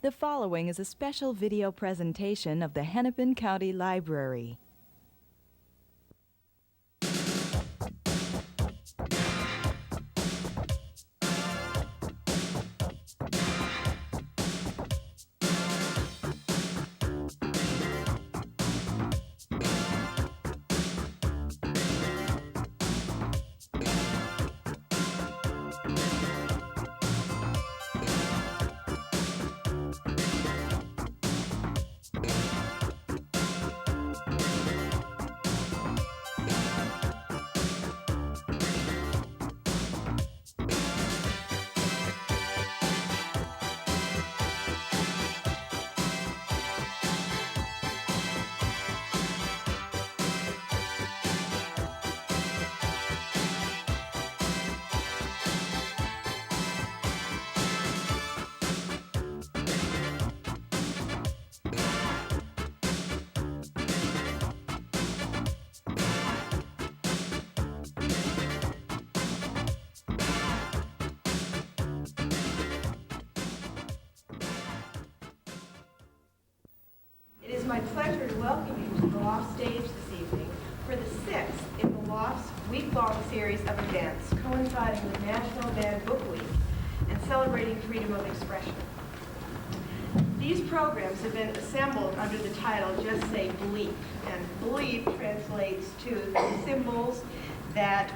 The following is a special video presentation of the Hennepin County Library. It is my pleasure to welcome you to the Loft stage this evening for the sixth in the Loft's week-long series of events coinciding with National Banned Book Week and celebrating freedom of expression. These programs have been assembled under the title Just Say Bleep, and bleep translates to the symbols that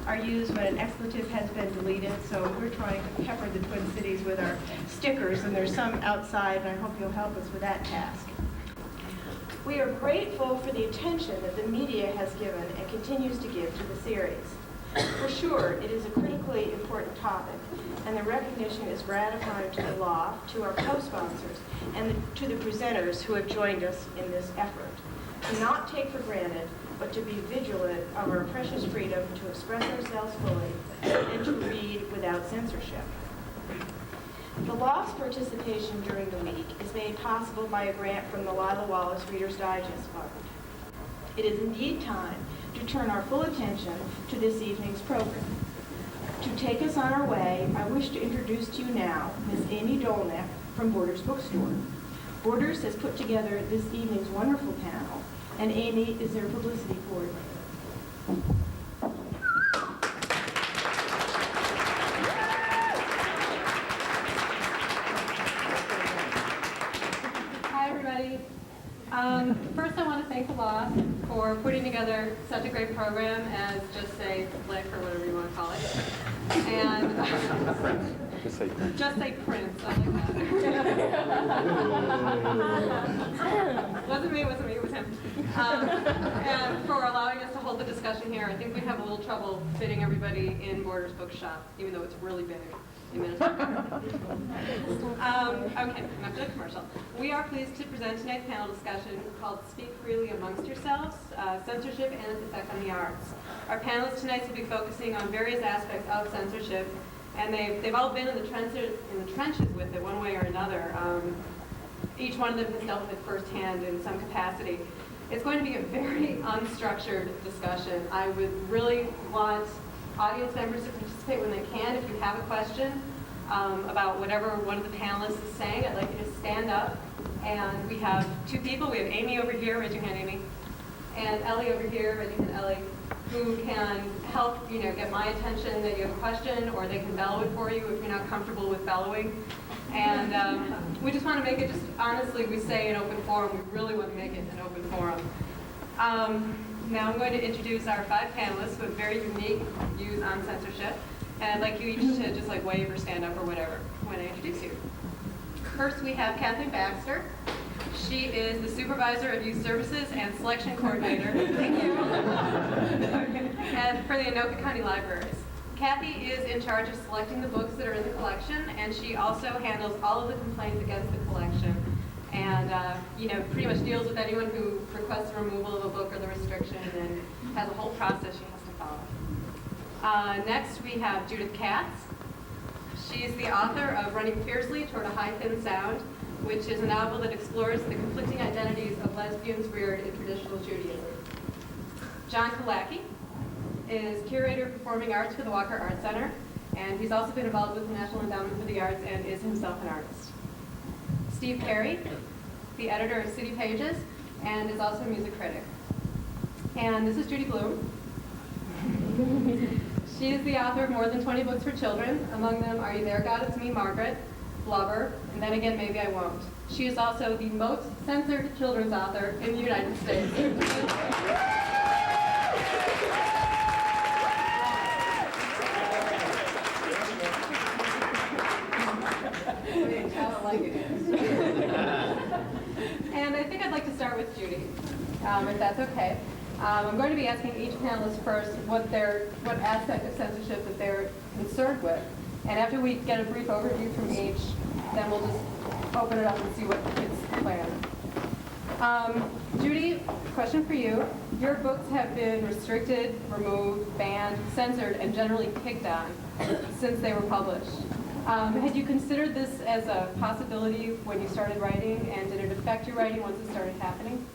are used when an expletive has been deleted. So we're trying to pepper the Twin Cities with our stickers, and there's some outside, and I hope you'll help us with that task. We are grateful for the attention that the media has given and continues to give to the series. For sure, it is a critically important topic, and the recognition is gratifying to the Loft, to our co-sponsors, and to the presenters who have joined us in this effort. To not take for granted, but to be vigilant of our precious freedom to express ourselves fully and to read without censorship. The Loft's participation during the week is made possible by a grant from the Lila Wallace Reader's Digest Fund. It is indeed time to turn our full attention to this evening's program. To take us on our way, I wish to introduce to you now Ms. Amy Dolnick from Borders Bookstore. Borders has put together this evening's wonderful panel, and Amy is their publicity coordinator. Hi, everybody. First, I want to thank the Loft for putting together such a great program as Just Say Flick, or whatever you want to call it. And Just Say Prince. I like that. Wasn't me, it was him. And for allowing us to hold the discussion here. I think we'd have a little trouble fitting everybody in Borders Bookshop, even though it's really big in Minnetonka. Okay, enough of the commercial. We are pleased to present tonight's panel discussion called Speak Freely Amongst Yourselves, Censorship and its Effect on the Arts. Our panelists tonight will be focusing on various aspects of censorship, and they've all been in the trenches with it one way or another. Each one of them has dealt with it firsthand in some capacity. It's going to be a very unstructured discussion. I would really want audience members to participate when they can. If you have a question about whatever one of the panelists is saying, I'd like you to stand up. And we have two people. We have Amy over here, raise your hand, Amy, and Ellie over here, raise your hand, Ellie, who can help, get my attention that you have a question, or they can bellow it for you if you're not comfortable with bellowing. And we just want to make it, just honestly, we say an open forum. We really want to make it an open forum. Now I'm going to introduce our five panelists with very unique views on censorship. And I'd like you each to just wave or stand up or whatever when I introduce you. First, we have Kathleen Baxter. She is the Supervisor of Youth Services and Selection Coordinator. Thank you. And for the Anoka County Libraries. Kathy is in charge of selecting the books that are in the collection, and she also handles all of the complaints against the collection. And pretty much deals with anyone who requests the removal of a book or the restriction, and has a whole process she has to follow. Next, we have Judith Katz. She's the author of Running Fiercely Toward a High Thin Sound, which is a novel that explores the conflicting identities of lesbians reared in traditional Judaism. John Killacky is Curator of Performing Arts for the Walker Art Center, and he's also been involved with the National Endowment for the Arts and is himself an artist. Steve Carey, the editor of City Pages, and is also a music critic. And this is Judy Blume. She is the author of more than 20 books for children. Among them, Are You There, God? It's Me, Margaret, Blubber, and Then Again, Maybe I Won't. She is also the most censored children's author in the United States. And I think I'd like to start with Judy, if that's okay. I'm going to be asking each panelist first what aspect of censorship that they're concerned with. And after we get a brief overview from each, then we'll just open it up and see what kids plan. Judy, question for you. Your books have been restricted, removed, banned, censored, and generally picked on since they were published. Had you considered this as a possibility when you started writing, and did it affect your writing once it started happening?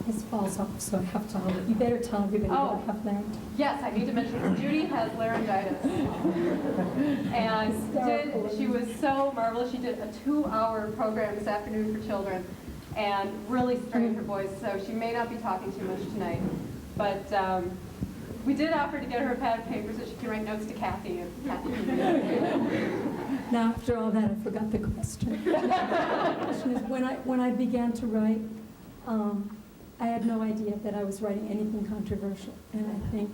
This falls off, so I have to hold it. You better tell everybody that I have laryngitis. Yes, I need to mention Judy has laryngitis. And she was so marvelous. She did a 2-hour program this afternoon for children and really strained her voice, so she may not be talking too much tonight. But we did offer to get her a pad of paper so she can write notes to Kathy. And Kathy can read it. Now, after all that, I forgot the question. The question is, when I began to write, I had no idea that I was writing anything controversial. And I think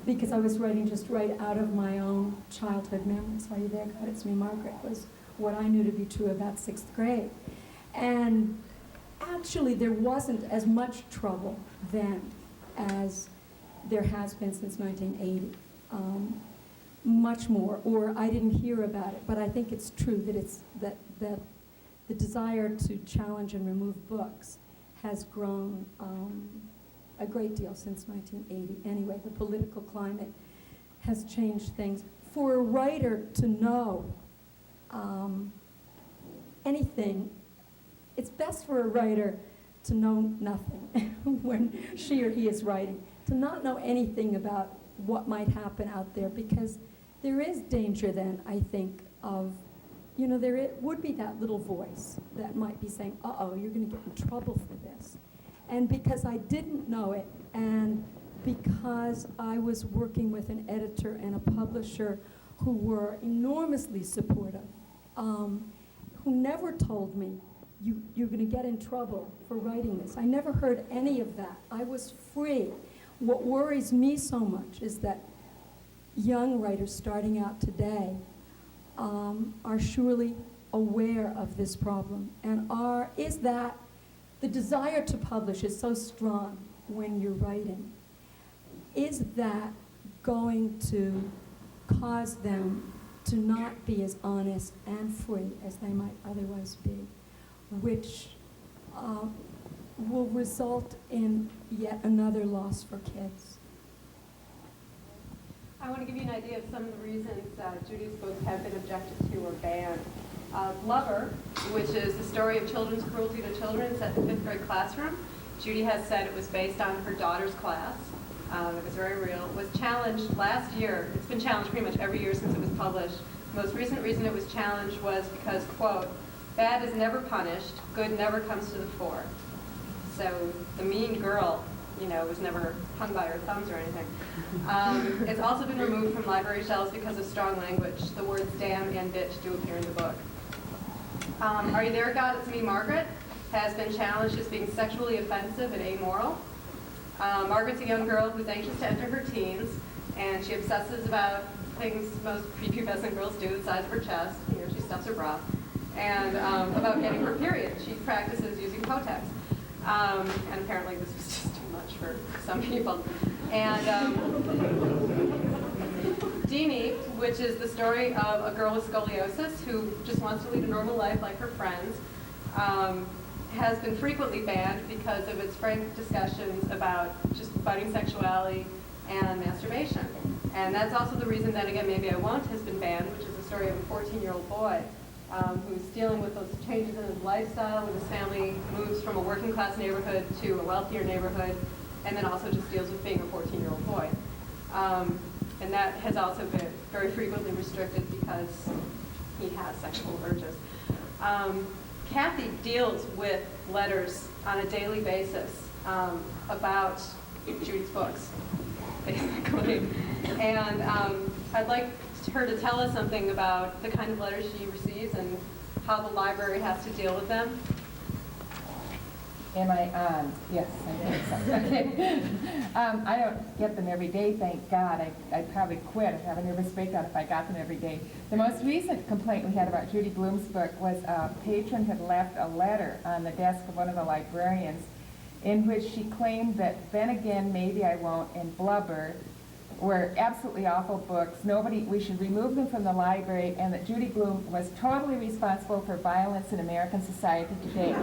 because I was writing just right out of my own childhood memories, Are You There, God? It's Me, Margaret, was what I knew to be true about 6th grade. And actually, there wasn't as much trouble then as there has been since 1980. Much more, or I didn't hear about it. But I think it's true that the desire to challenge and remove books has grown a great deal since 1980. Anyway, the political climate has changed things. For a writer to know anything, it's best for a writer to know nothing when she or he is writing, to not know anything about what might happen out there, because there is danger then, I think, of, there would be that little voice that might be saying, uh-oh, you're going to get in trouble for this. And because I didn't know it, and because I was working with an editor and a publisher who were enormously supportive, who never told me, you're going to get in trouble for writing this. I never heard any of that. I was free. What worries me so much is that young writers starting out today are surely aware of this problem, and is that the desire to publish is so strong when you're writing. Is that going to cause them to not be as honest and free as they might otherwise be, which will result in yet another loss for kids? I want to give you an idea of some of the reasons Judy's books have been objected to or banned. Blubber, which is the story of children's cruelty to children set in the 5th grade classroom. Judy has said it was based on her daughter's class. It was very real. It was challenged last year. It's been challenged pretty much every year since it was published. The most recent reason it was challenged was because, quote, bad is never punished, good never comes to the fore. So the mean girl, was never hung by her thumbs or anything. It's also been removed from library shelves because of strong language. The words damn and bitch do appear in the book. Are You There, God? It's Me, Margaret has been challenged as being sexually offensive and amoral. Margaret's a young girl who's anxious to enter her teens, and she obsesses about things most prepubescent girls do, the size of her chest, she stuffs her bra, and about getting her period. She practices using Kotex. And apparently this was just too much for some people. And Deanie, which is the story of a girl with scoliosis who just wants to lead a normal life like her friends, has been frequently banned because of its frank discussions about just budding sexuality and masturbation. And that's also the reason that, again, Maybe I Won't has been banned, which is the story of a 14-year-old boy who's dealing with those changes in his lifestyle when his family moves from a working class neighborhood to a wealthier neighborhood, and then also just deals with being a 14-year-old boy. And that has also been very frequently restricted because he has sexual urges. Kathy deals with letters on a daily basis about Judy's books, basically. And I'd like her to tell us something about the kind of letters she receives and how the library has to deal with them. Am I on? Yes, I think so. Okay. I don't get them every day, thank God. I'd probably quit or have a nervous breakdown if I got them every day. The most recent complaint we had about Judy Blume's book was a patron had left a letter on the desk of one of the librarians in which she claimed that Then Again, Maybe I Won't, and Blubber were absolutely awful books. We should remove them from the library, and that Judy Blume was totally responsible for violence in American society today.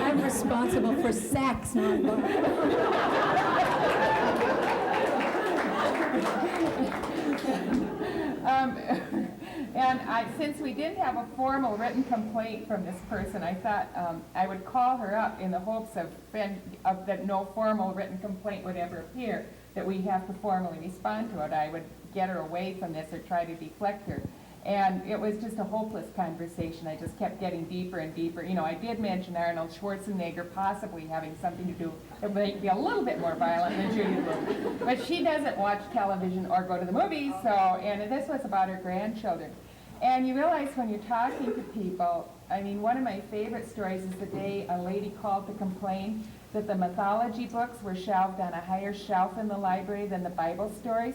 I'm responsible for sex, not books. And since we didn't have a formal written complaint from this person, I thought I would call her up in the hopes of that no formal written complaint would ever appear, that we have to formally respond to it. I would get her away from this or try to deflect her. And it was just a hopeless conversation. I just kept getting deeper and deeper. You know, I did mention Arnold Schwarzenegger possibly having something to do, it might be a little bit more violent than Judy Blume. But she doesn't watch television or go to the movies, and this was about her grandchildren. And you realize when you're talking to people, I mean, one of my favorite stories is the day a lady called to complain that the mythology books were shelved on a higher shelf in the library than the Bible stories.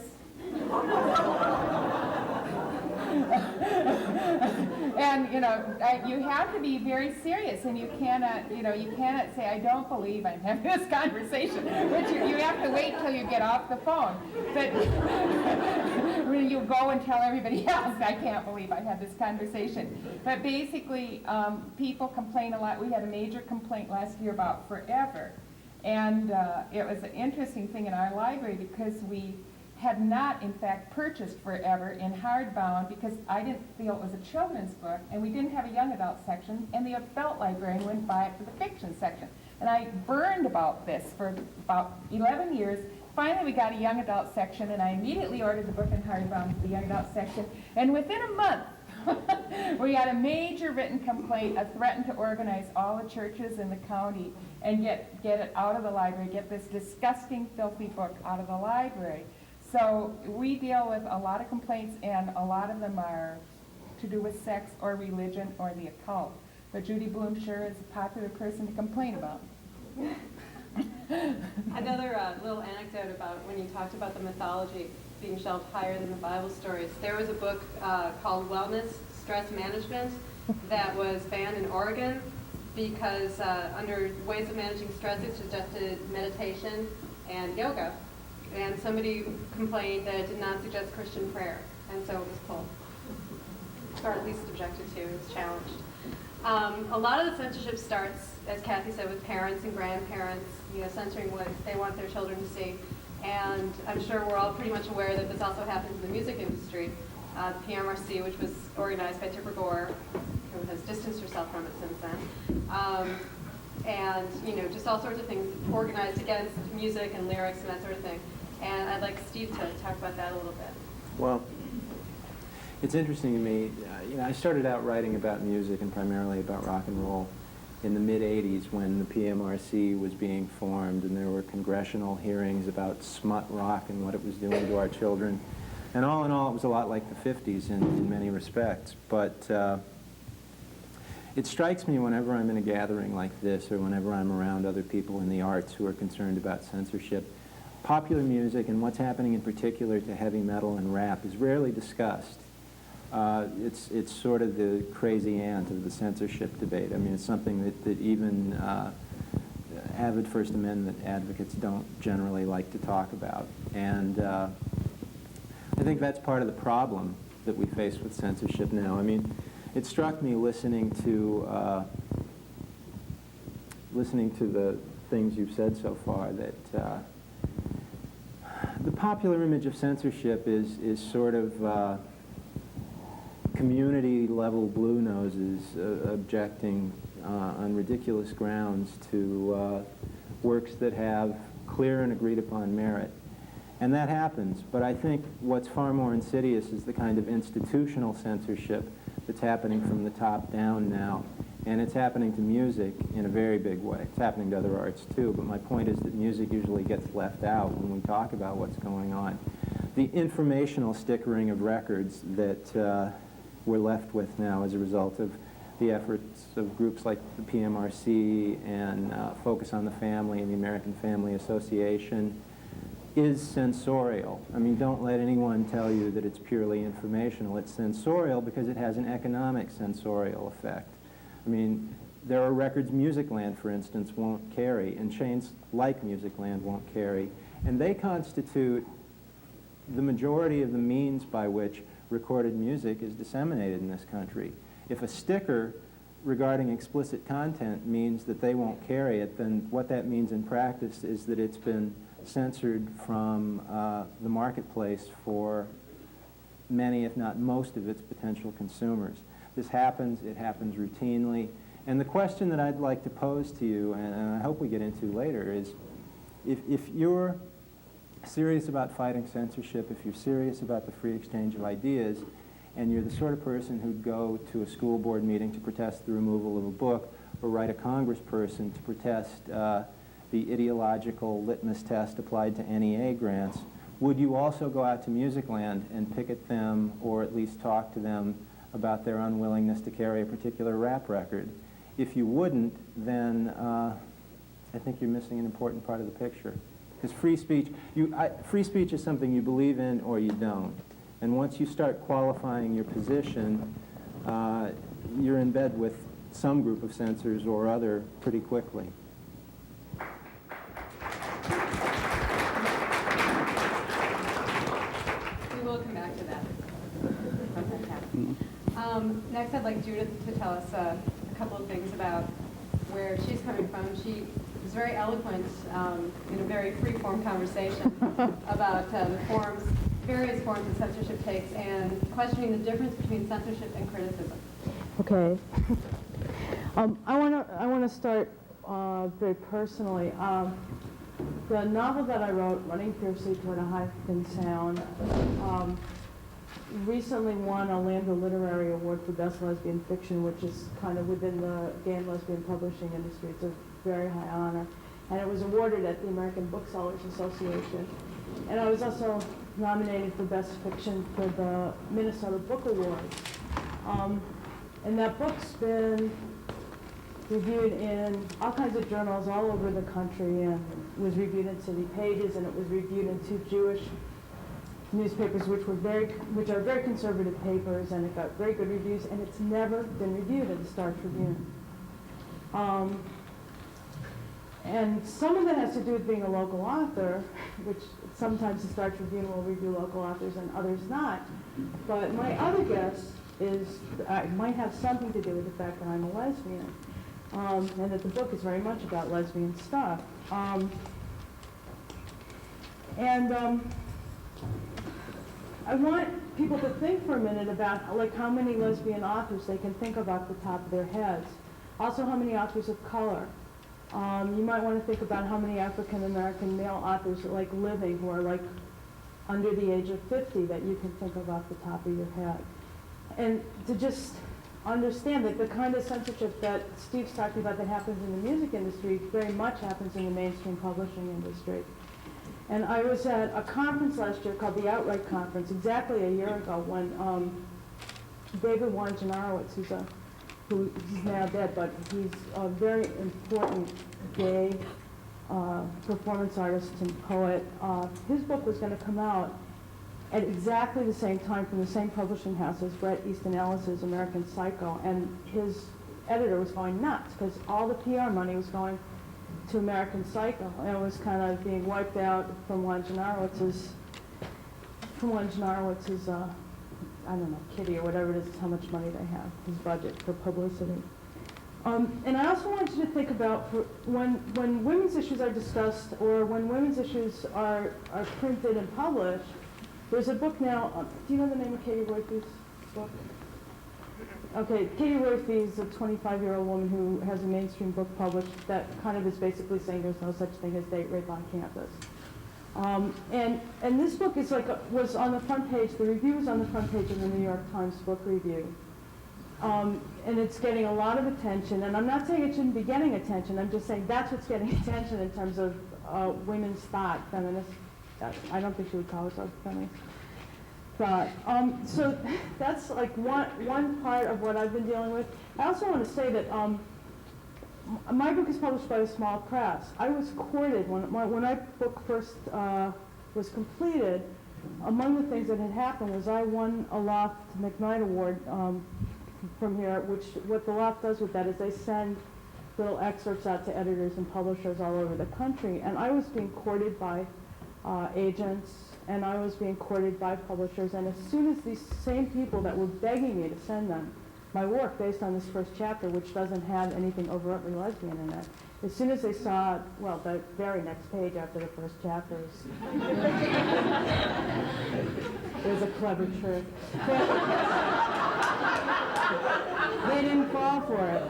And you know, you have to be very serious, and you cannot say, I don't believe I'm having this conversation, but you have to wait till you get off the phone. But when you go and tell everybody else, I can't believe I had this conversation. But basically, people complain a lot. We had a major complaint last year about Forever, and it was an interesting thing in our library because we had not, in fact, purchased Forever in hardbound because I didn't feel it was a children's book, and we didn't have a young adult section, and the adult librarian went by it for the fiction section. And I burned about this for about 11 years. Finally, we got a young adult section, and I immediately ordered the book in hardbound for the young adult section, and within a month, we got a major written complaint, threatened to organize all the churches in the county and get it out of the library, get this disgusting, filthy book out of the library. So we deal with a lot of complaints, and a lot of them are to do with sex or religion or the occult. But Judy Blume sure is a popular person to complain about. Another little anecdote about when you talked about the mythology being shelved higher than the Bible stories. There was a book called Wellness, Stress Management that was banned in Oregon because under ways of managing stress it suggested meditation and yoga. And somebody complained that it did not suggest Christian prayer, and so it was pulled, or at least objected to. It was challenged. A lot of the censorship starts, as Kathy said, with parents and grandparents, censoring what they want their children to see. And I'm sure we're all pretty much aware that this also happens in the music industry. The PMRC, which was organized by Tipper Gore, who has distanced herself from it since then. And just all sorts of things organized against music and lyrics and that sort of thing. And I'd like Steve to talk about that a little bit. Well, it's interesting to me. I started out writing about music and primarily about rock and roll in the mid-'80s when the PMRC was being formed, and there were congressional hearings about smut rock and what it was doing to our children. And all in all, it was a lot like the 50s in many respects. But it strikes me whenever I'm in a gathering like this, or whenever I'm around other people in the arts who are concerned about censorship, popular music and what's happening in particular to heavy metal and rap is rarely discussed. It's sort of the crazy aunt of the censorship debate. I mean, it's something that even avid First Amendment advocates don't generally like to talk about. And I think that's part of the problem that we face with censorship now. I mean, it struck me listening to the things you've said so far that the popular image of censorship is sort of community-level blue noses objecting on ridiculous grounds to works that have clear and agreed-upon merit. And that happens, but I think what's far more insidious is the kind of institutional censorship that's happening from the top down now. And it's happening to music in a very big way. It's happening to other arts too, but my point is that music usually gets left out when we talk about what's going on. The informational stickering of records that we're left with now as a result of the efforts of groups like the PMRC and Focus on the Family and the American Family Association is censorial. I mean, don't let anyone tell you that it's purely informational. It's censorial because it has an economic censorial effect. I mean, there are records Musicland, for instance, won't carry, and chains like Musicland won't carry, and they constitute the majority of the means by which recorded music is disseminated in this country. If a sticker regarding explicit content means that they won't carry it, then what that means in practice is that it's been censored from the marketplace for many, if not most, of its potential consumers. This happens, it happens routinely. And the question that I'd like to pose to you, and I hope we get into later, is if you're serious about fighting censorship, if you're serious about the free exchange of ideas, and you're the sort of person who'd go to a school board meeting to protest the removal of a book, or write a congressperson to protest the ideological litmus test applied to NEA grants, would you also go out to Musicland and picket them, or at least talk to them about their unwillingness to carry a particular rap record? If you wouldn't, then I think you're missing an important part of the picture. Because free speech is something you believe in or you don't. And once you start qualifying your position, you're in bed with some group of censors or other pretty quickly. We will come back to that. Next, I'd like Judith to tell us a couple of things about where she's coming from. She was very eloquent in a very free-form conversation about the various forms that censorship takes, and questioning the difference between censorship and criticism. Okay. I want to start very personally. The novel that I wrote, Running Fiercely Toward a High-Fin Sound, recently won a Lambda Literary Award for Best Lesbian Fiction, which is kind of within the gay and lesbian publishing industry. It's a very high honor. And it was awarded at the American Booksellers Association. And I was also nominated for Best Fiction for the Minnesota Book Awards. And that book's been reviewed in all kinds of journals all over the country, and was reviewed in City Pages, and it was reviewed in 2 Jewish newspapers, which are very conservative papers, and it got very good reviews, and it's never been reviewed in the Star Tribune. And some of that has to do with being a local author, which sometimes the Star Tribune will review local authors and others not. But my other guess is it might have something to do with the fact that I'm a lesbian, and that the book is very much about lesbian stuff. I want people to think for a minute about like how many lesbian authors they can think of off the top of their heads. Also, how many authors of color. You might want to think about how many African American male authors are like living who are like under the age of 50 that you can think of off the top of your head. And to just understand that the kind of censorship that Steve's talking about that happens in the music industry very much happens in the mainstream publishing industry. And I was at a conference last year called the Outright Conference, exactly a year ago, when David Wanjanarowitz, he's now dead, but he's a very important gay performance artist and poet. His book was going to come out at exactly the same time from the same publishing house as Bret Easton Ellis's American Psycho, and his editor was going nuts because all the PR money was going to American Psycho, and it was kind of being wiped out from Wanjanarowitz's I don't know, kitty or whatever it is, how much money they have, his budget for publicity. And I also want you to think about when women's issues are discussed, or when women's issues are printed and published. There's a book now, do you know the name of Katie Royfi's book? Okay, Katie Royfi is a 25-year-old woman who has a mainstream book published that kind of is basically saying there's no such thing as date rape on campus. And this book is was on the front page, the review was on the front page of the New York Times Book Review. And it's getting a lot of attention, and I'm not saying it shouldn't be getting attention, I'm just saying that's what's getting attention in terms of women's thought, feminist. I don't think she would call herself feminist thought. So that's like one part of what I've been dealing with. I also want to say that my book is published by a small press. I was courted when my book first was completed. Among the things that had happened was I won a Loft McKnight Award from here, which what the Loft does with that is they send little excerpts out to editors and publishers all over the country. And I was being courted by agents, and I was being courted by publishers. And as soon as these same people that were begging me to send them my work based on this first chapter, which doesn't have anything overtly lesbian in it, as soon as they saw, well, the very next page after the first chapter is a clever trick. They didn't fall for it.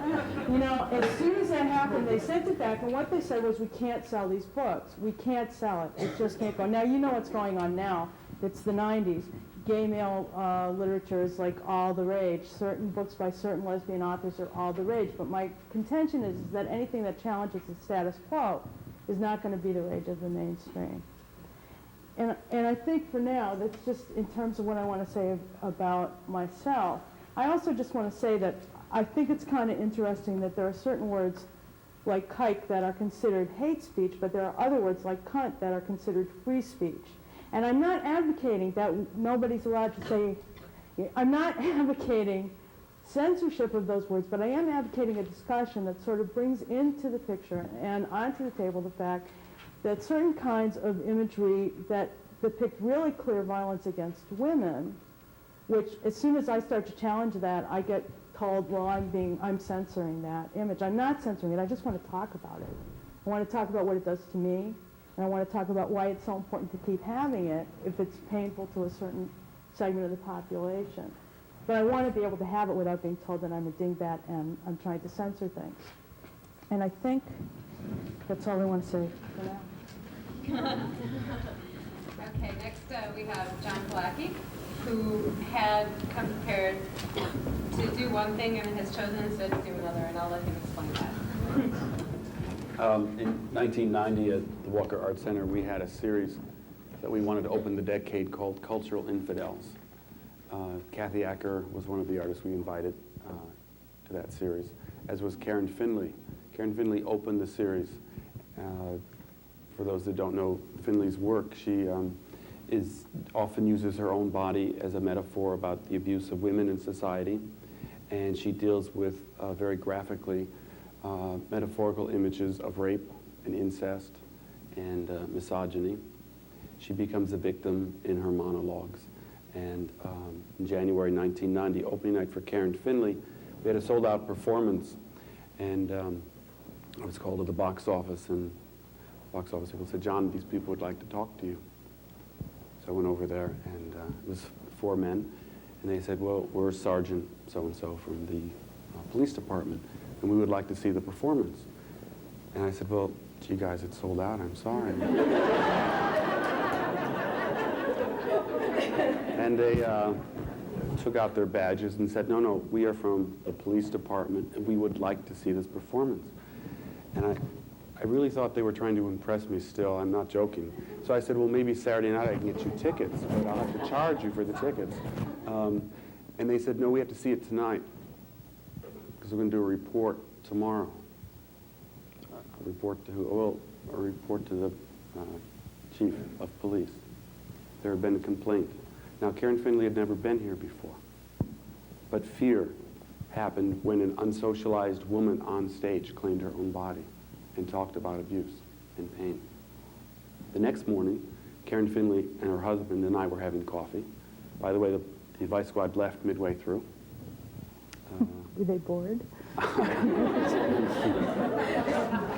You know, as soon as that happened, they sent it back, and what they said was, we can't sell these books. We can't sell it. It just can't go. Now, you know what's going on now. It's the 90s. Gay male literature is like all the rage. Certain books by certain lesbian authors are all the rage. But my contention is that anything that challenges the status quo is not going to be the rage of the mainstream. And I think for now, that's just in terms of what I want to say about myself. I also just want to say that I think it's kind of interesting that there are certain words like kike that are considered hate speech, but there are other words like cunt that are considered free speech. And I'm not advocating that nobody's allowed to say, I'm not advocating censorship of those words, but I am advocating a discussion that sort of brings into the picture and onto the table the fact that certain kinds of imagery that depict really clear violence against women, which as soon as I start to challenge that, I get told, well, I'm censoring that image. I'm not censoring it, I just want to talk about it. I want to talk about what it does to me, and I want to talk about why it's so important to keep having it if it's painful to a certain segment of the population. But I want to be able to have it without being told that I'm a dingbat and I'm trying to censor things. And I think that's all I want to say for now. Okay, next we have John Killacky, who had come prepared to do one thing and has chosen instead to do another, and I'll let him explain that. In 1990 at the Walker Art Center, we had a series that we wanted to open the decade called Cultural Infidels. Kathy Acker was one of the artists we invited to that series, as was Karen Finley. Karen Finley opened the series. For those that don't know Finley's work, she often uses her own body as a metaphor about the abuse of women in society, and she deals with very graphically metaphorical images of rape and incest and misogyny. She becomes a victim in her monologues. And in January 1990, opening night for Karen Finley, we had a sold-out performance, and I was called to the box office, and the box office people said, John, these people would like to talk to you. So I went over there, and it was 4 men, and they said, well, we're Sergeant so-and-so from the police department, and we would like to see the performance. And I said, well, gee, guys, it's sold out, I'm sorry. And they took out their badges and said, no, we are from the police department, and we would like to see this performance. And I really thought they were trying to impress me still. I'm not joking. So I said, well, maybe Saturday night I can get you tickets, but I'll have to charge you for the tickets. And they said, no, we have to see it tonight, because we're going to do a report tomorrow. A report to who? Well, a report to the chief of police. There had been a complaint. Now, Karen Finley had never been here before, but fear happened when an unsocialized woman on stage claimed her own body and talked about abuse and pain. The next morning, Karen Finley and her husband and I were having coffee. By the way, the Advice Squad left midway through. Were they bored?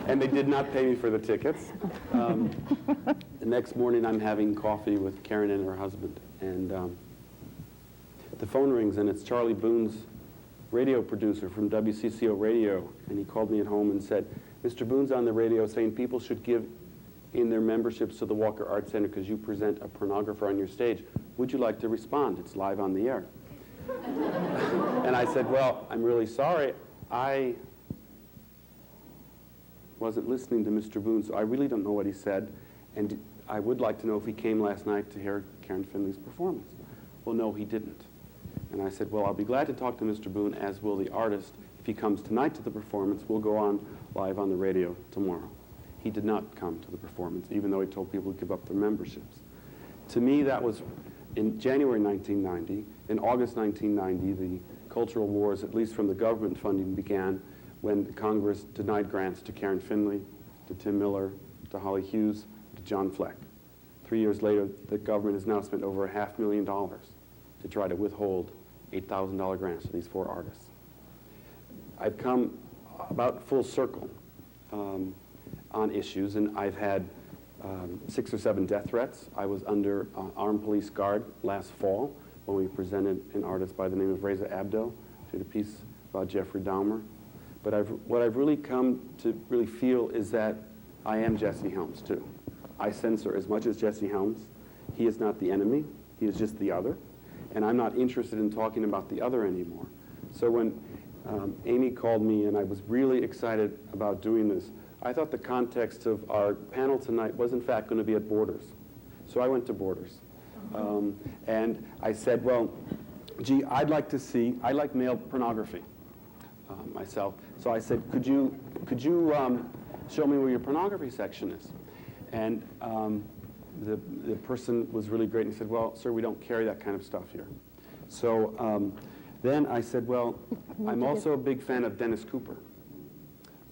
And they did not pay me for the tickets. The next morning, I'm having coffee with Karen and her husband, and the phone rings, and it's Charlie Boone's radio producer from WCCO Radio, and he called me at home and said, Mr. Boone's on the radio saying people should give in their memberships to the Walker Art Center because you present a pornographer on your stage. Would you like to respond? It's live on the air. And I said, well, I'm really sorry. I wasn't listening to Mr. Boone, so I really don't know what he said. And I would like to know if he came last night to hear Karen Finley's performance. Well, no, he didn't. And I said, well, I'll be glad to talk to Mr. Boone, as will the artist. If he comes tonight to the performance, we'll go on live on the radio tomorrow. He did not come to the performance, even though he told people to give up their memberships. To me, that was in January 1990. In August 1990, the cultural wars, at least from the government funding, began when Congress denied grants to Karen Finley, to Tim Miller, to Holly Hughes, to John Fleck. 3 years later, the government has now spent over $500,000 to try to withhold $8,000 grants to these 4 artists. I've come about full circle on issues, and I've had 6 or 7 death threats. I was under armed police guard last fall when we presented an artist by the name of Reza Abdo, did a piece about Jeffrey Dahmer. But what I've really come to really feel is that I am Jesse Helms too. I censor as much as Jesse Helms. He is not the enemy, he is just the other. And I'm not interested in talking about the other anymore. So when Amy called me and I was really excited about doing this, I thought the context of our panel tonight was in fact going to be at Borders. So I went to Borders. And I said, well, gee, I like male pornography myself. So I said, could you show me where your pornography section is? And the person was really great and he said, well, sir, we don't carry that kind of stuff here. So then I said, well, I'm also a big fan of Dennis Cooper.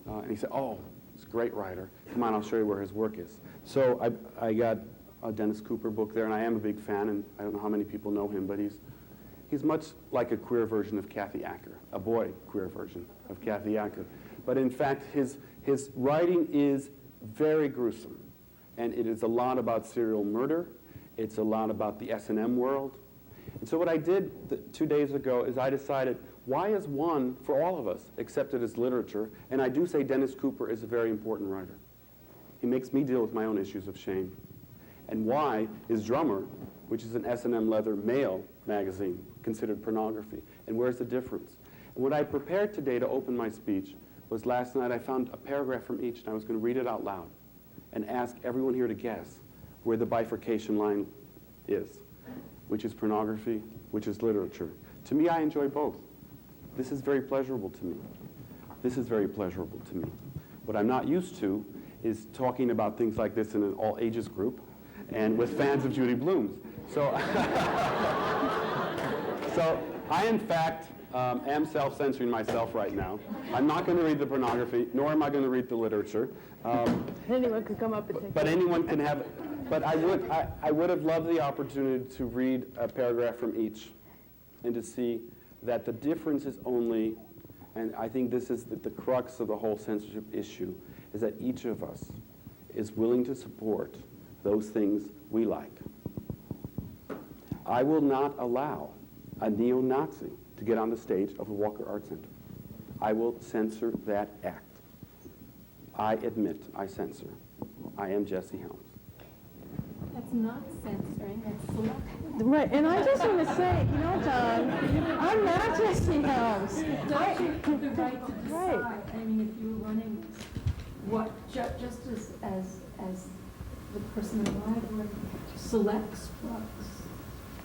And he said, oh, he's a great writer. Come on, I'll show you where his work is. So I got a Dennis Cooper book there, and I am a big fan, and I don't know how many people know him, but he's much like a queer version of Kathy Acker, a boy queer version of Kathy Acker. But in fact, his writing is very gruesome, and it is a lot about serial murder. It's a lot about the S&M world. And so what I did 2 days ago is I decided, why is one, for all of us, accepted as literature? And I do say Dennis Cooper is a very important writer. He makes me deal with my own issues of shame. And why is Drummer, which is an S&M leather male magazine, considered pornography? And where's the difference? And what I prepared today to open my speech was last night I found a paragraph from each, and I was going to read it out loud and ask everyone here to guess where the bifurcation line is, which is pornography, which is literature. To me, I enjoy both. This is very pleasurable to me. This is very pleasurable to me. What I'm not used to is talking about things like this in an all-ages group and with fans of Judy Blume's. So, so I, in fact, am self-censoring myself right now. I'm not going to read the pornography, nor am I going to read the literature. Anyone could come up and take But anyone can have it. But I would have loved the opportunity to read a paragraph from each and to see that the difference is only, and I think this is the crux of the whole censorship issue, is that each of us is willing to support those things we like. I will not allow a neo-Nazi to get on the stage of the Walker Art Center. I will censor that act. I admit I censor. I am Jesse Helms. That's not censoring, that's selective. Right, and I just want to say, you know, John, I'm not Jesse Helms. Don't you have the right to decide? Right. I mean, if you're running what, just as the person in the library selects books,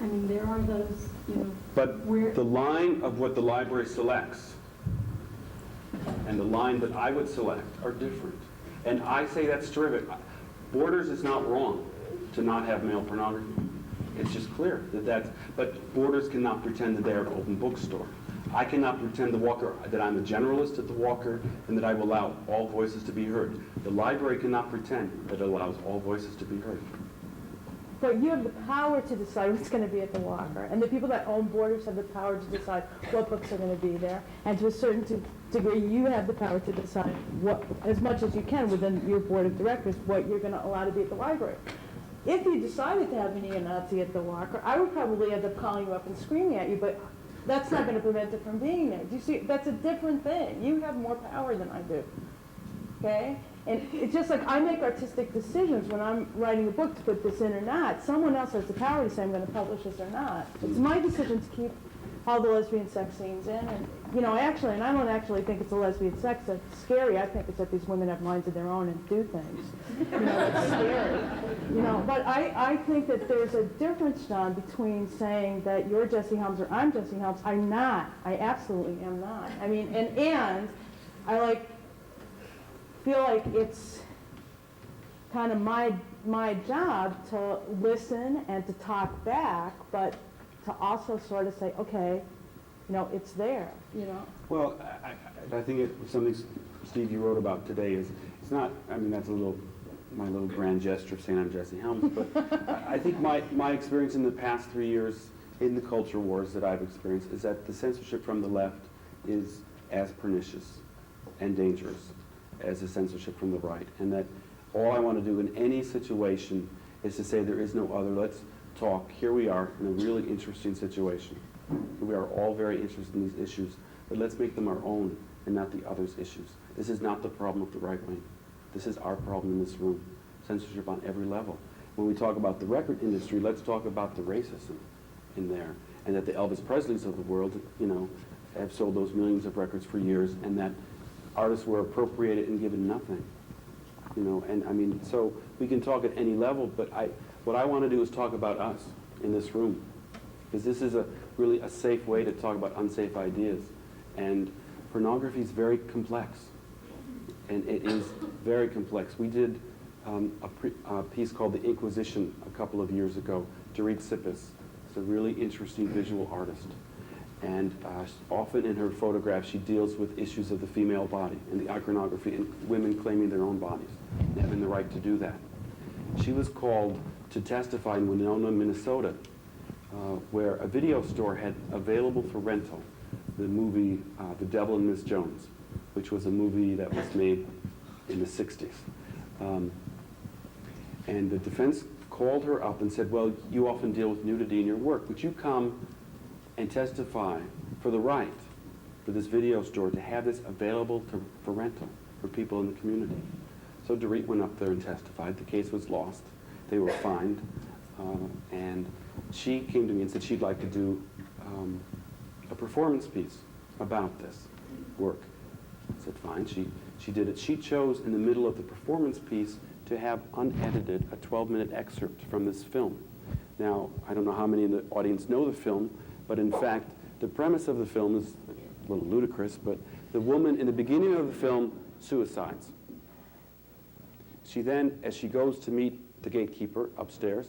I mean, there are those, you know, But where the line of what the library selects and the line that I would select are different. And I say that's terrific. Borders is not wrong to not have male pornography. It's just clear but Borders cannot pretend that they are an open bookstore. I cannot pretend that I'm a generalist at the Walker and that I will allow all voices to be heard. The library cannot pretend that it allows all voices to be heard. But you have the power to decide what's going to be at the Walker. And the people that own Borders have the power to decide what books are going to be there. And to a certain degree, you have the power to decide what, as much as you can within your board of directors, what you're going to allow to be at the library. If you decided to have a neo-Nazi at the Walker, I would probably end up calling you up and screaming at you, but that's not going to prevent it from being there. Do you see? That's a different thing. You have more power than I do. okay? And it's just like I make artistic decisions when I'm writing a book to put this in or not. Someone else has the power to say I'm going to publish this or not. It's my decision to keep all the lesbian sex scenes in. And, you know, I don't actually think it's a lesbian sex that's scary. I think it's that these women have minds of their own and do things. You know, it's scary. You know, but I think that there's a difference, John, between saying that you're Jesse Helms or I'm Jesse Helms. I'm not. I absolutely am not. I mean, and I feel like it's kind of my job to listen and to talk back, but to also sort of say, okay, you know, it's there, you know. Well, I think something, Steve, you wrote about today is, it's not, I mean, that's my little grand gesture of saying I'm Jesse Helms, but I think my experience in the past 3 years in the culture wars that I've experienced is that the censorship from the left is as pernicious and dangerous as the censorship from the right, and that all I want to do in any situation is to say there is no other. Let's talk. Here we are in a really interesting situation. We are all very interested in these issues, but let's make them our own and not the other's issues. This is not the problem of the right wing. This is our problem in this room. Censorship on every level. When we talk about the record industry, let's talk about the racism in there, and that the Elvis Presleys of the world, you know, have sold those millions of records for years, and that artists were appropriated and given nothing. You know, and I mean, so we can talk at any level, but what I want to do is talk about us in this room, because this is really a safe way to talk about unsafe ideas. And pornography is very complex, and it is very complex. We did a piece called The Inquisition a couple of years ago. Dorit Sippis is a really interesting visual artist. And often in her photographs, she deals with issues of the female body and the iconography and women claiming their own bodies and having the right to do that. She was called to testify in Winona, Minnesota, where a video store had available for rental the movie The Devil and Miss Jones, which was a movie that was made in the 60s. And the defense called her up and said, well, you often deal with nudity in your work. Would you come and testify for the right for this video store to have this available for rental for people in the community? So Dorit went up there and testified. The case was lost. They were fined. And she came to me and said she'd like to do a performance piece about this work. I said, fine. She did it. She chose in the middle of the performance piece to have unedited a 12-minute excerpt from this film. Now, I don't know how many in the audience know the film, but in fact, the premise of the film is a little ludicrous, but the woman in the beginning of the film suicides. She then, as she goes to meet the gatekeeper upstairs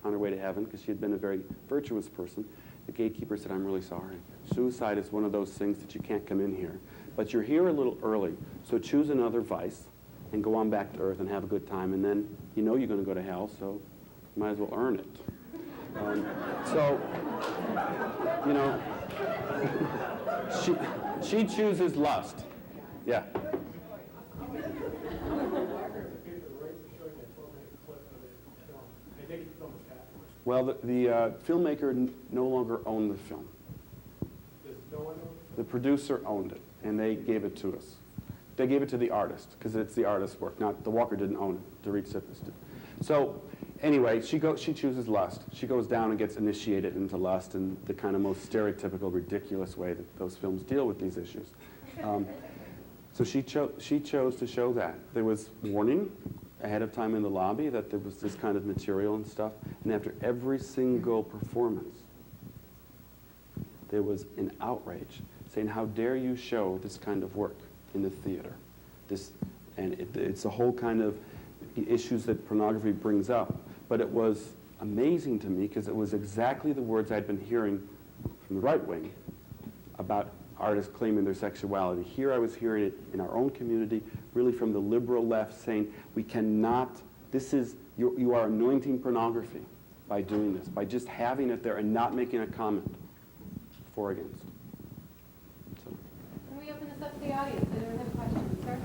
on her way to heaven, because she had been a very virtuous person, the gatekeeper said, I'm really sorry. Suicide is one of those things that you can't come in here. But you're here a little early, so choose another vice and go on back to earth and have a good time, and then you know you're going to go to hell, so you might as well earn it. So, you know, she chooses lust. Yeah. Well, the filmmaker no longer owned the film. The producer owned it, and they gave it to us. They gave it to the artist, because it's the artist's work. Not the Walker didn't own it. Dorit Sippis did. So, anyway, she chooses lust. She goes down and gets initiated into lust in the kind of most stereotypical, ridiculous way that those films deal with these issues. So she chose to show that. There was warning ahead of time in the lobby that there was this kind of material and stuff. And after every single performance, there was an outrage saying, how dare you show this kind of work in the theater? It's a whole kind of issues that pornography brings up. But it was amazing to me because it was exactly the words I'd been hearing from the right wing about artists claiming their sexuality. Here I was hearing it in our own community, really from the liberal left, saying we cannot, you are anointing pornography by doing this, by just having it there and not making a comment for or against. So. Can we open this up to the audience? Anyone have questions, sir?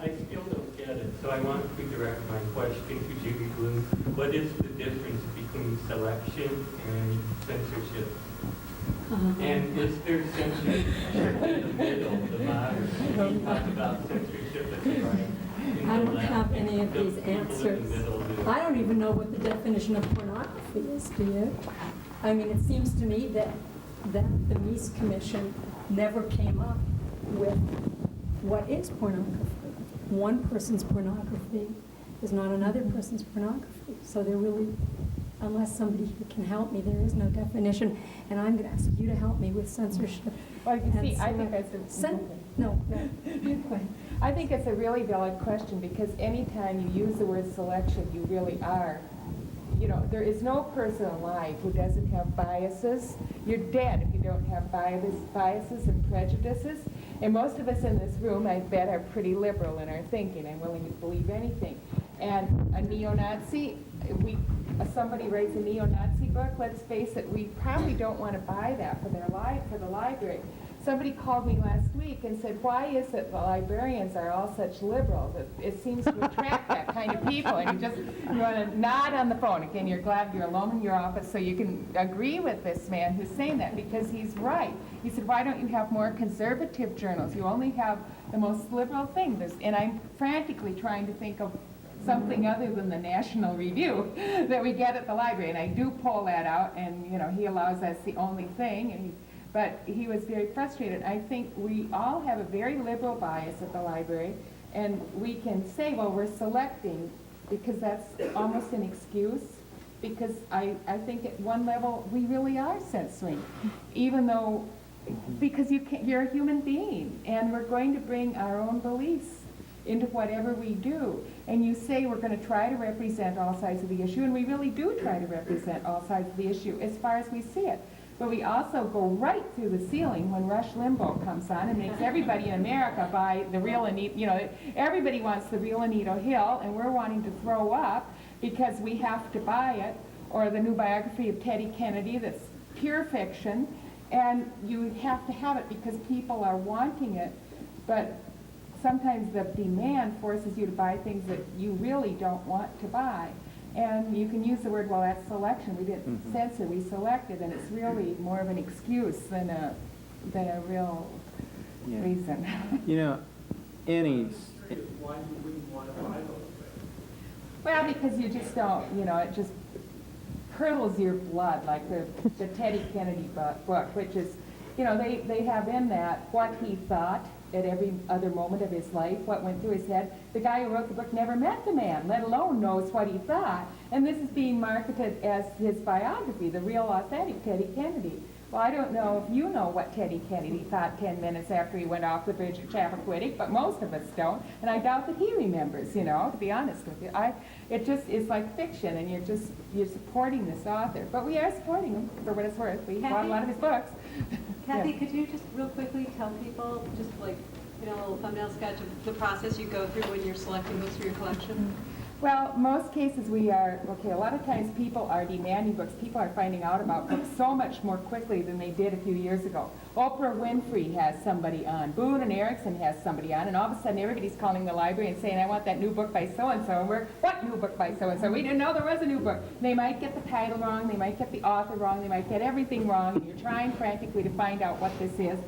I still don't get it, so I want to direct my question to Judy Blume. What is the difference between selection and censorship? And is there censorship in the middle, the moderate? you talk about censorship at the right. I don't have any of these answers. I don't even know what the definition of pornography is, do you? I mean, it seems to me that the Mies Commission never came up with what is pornography. One person's pornography is not another person's pornography. So there really, unless somebody can help me, there is no definition. And I'm going to ask you to help me with censorship. Well, you see, I think that's no, you go ahead. I think it's a really valid question, because anytime you use the word selection, you really are. You know, there is no person alive who doesn't have biases. You're dead if you don't have biases and prejudices. And most of us in this room, I bet, are pretty liberal in our thinking and willing to believe anything. And a neo-Nazi, somebody writes a neo-Nazi book, let's face it, we probably don't want to buy that for the library. Somebody called me last week and said, why is it the librarians are all such liberals? It seems to attract that kind of people. And you want to nod on the phone. Again, you're glad you're alone in your office so you can agree with this man who's saying that, because he's right. He said, why don't you have more conservative journals? You only have the most liberal thing. And I'm frantically trying to think of something other than the National Review that we get at the library. And I do pull that out, and you know, he allows that's the only thing. But he was very frustrated. I think we all have a very liberal bias at the library, and we can say, well, we're selecting, because that's almost an excuse, because I think at one level we really are censoring, even though, because you're a human being, and we're going to bring our own beliefs into whatever we do. And you say we're going to try to represent all sides of the issue, and we really do try to represent all sides of the issue as far as we see it. But we also go right through the ceiling when Rush Limbaugh comes on and makes everybody in America buy the real Anita, you know, everybody wants the real Anita Hill, and we're wanting to throw up because we have to buy it, or the new biography of Teddy Kennedy that's pure fiction, and you have to have it because people are wanting it, but sometimes the demand forces you to buy things that you really don't want to buy. And you can use the word, well, that's selection. We didn't censor, we selected, and it's really more of an excuse than a real reason. You know, Annie's... Why you wouldn't want to buy those? Well, because you just don't, you know, it just curdles your blood, like the Teddy Kennedy book, which is, you know, they have in that what he thought at every other moment of his life, what went through his head. The guy who wrote the book never met the man, let alone knows what he thought. And this is being marketed as his biography, the real authentic Teddy Kennedy. Well, I don't know if you know what Teddy Kennedy thought 10 minutes after he went off the bridge at Chappaquiddick, but most of us don't. And I doubt that he remembers, you know, to be honest with you. It just is like fiction, and you're supporting this author. But we are supporting him for what it's worth. We bought a lot of his books. Kathy, Yeah. could you just real quickly tell people, just like, you know, a little thumbnail sketch of the process you go through when you're selecting books for your collection? Well, most cases we are, okay, a lot of times people are demanding books. People are finding out about books so much more quickly than they did a few years ago. Oprah Winfrey has somebody on. Boone and Erickson has somebody on. And all of a sudden everybody's calling the library and saying, I want that new book by so-and-so. And we're, what new book by so-and-so? We didn't know there was a new book. They might get the title wrong. They might get the author wrong. They might get everything wrong. And you're trying frantically to find out what this is.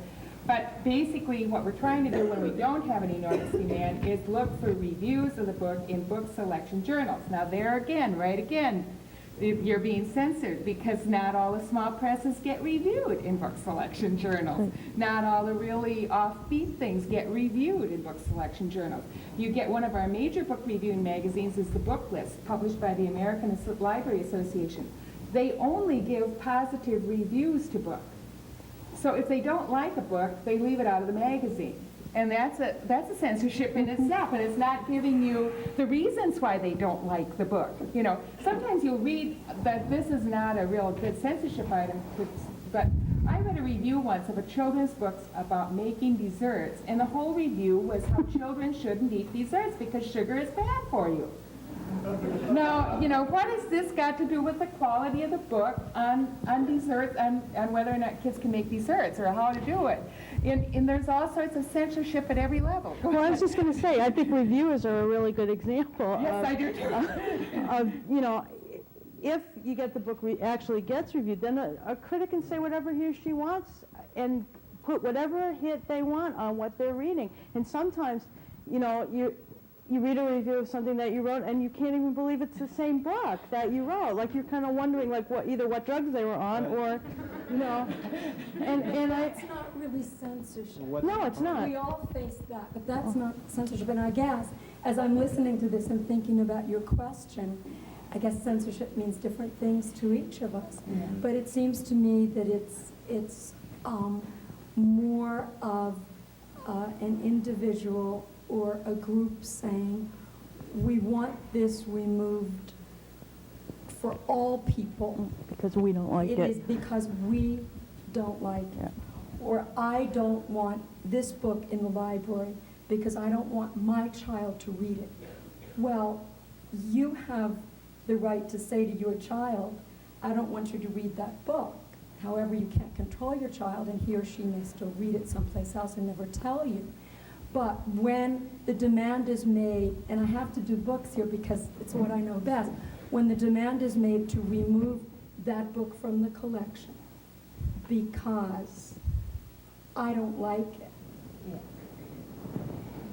But basically what we're trying to do when we don't have an enormous demand is look for reviews of the book in book selection journals. Now there again, right again, you're being censored because not all the small presses get reviewed in book selection journals. Not all the really offbeat things get reviewed in book selection journals. You get one of our major book reviewing magazines is the Book List, published by the American Library Association. They only give positive reviews to books. So if they don't like a book, they leave it out of the magazine. And that's a censorship in itself, and it's not giving you the reasons why they don't like the book. You know, sometimes you'll read that this is not a real good censorship item, but I read a review once of a children's book about making desserts, and the whole review was how children shouldn't eat desserts because sugar is bad for you. Now, you know, what has this got to do with the quality of the book on desserts, on whether or not kids can make desserts or how to do it? And there's all sorts of censorship at every level. Well, I was just going to say, I think reviewers are a really good example Yes, I do too. you know, if you get the book actually gets reviewed, then a critic can say whatever he or she wants and put whatever hit they want on what they're reading. And sometimes, you know, you read a review of something that you wrote and you can't even believe it's the same book that you wrote. Like you're kind of wondering like either what drugs they were on or, you know, and That's not really censorship. no, it's not. We all face that, but that's not censorship. And I guess, as I'm listening to this and thinking about your question, I guess censorship means different things to each of us. Yeah. But it seems to me that it's more of an individual or a group saying, we want this removed for all people. Because we don't like It is because we don't like it. Or I don't want this book in the library because I don't want my child to read it. Well, you have the right to say to your child, I don't want you to read that book. However, you can't control your child, and he or she may still read it someplace else and never tell you. But when the demand is made, and I have to do books here because it's what I know best, when the demand is made to remove that book from the collection because I don't like it,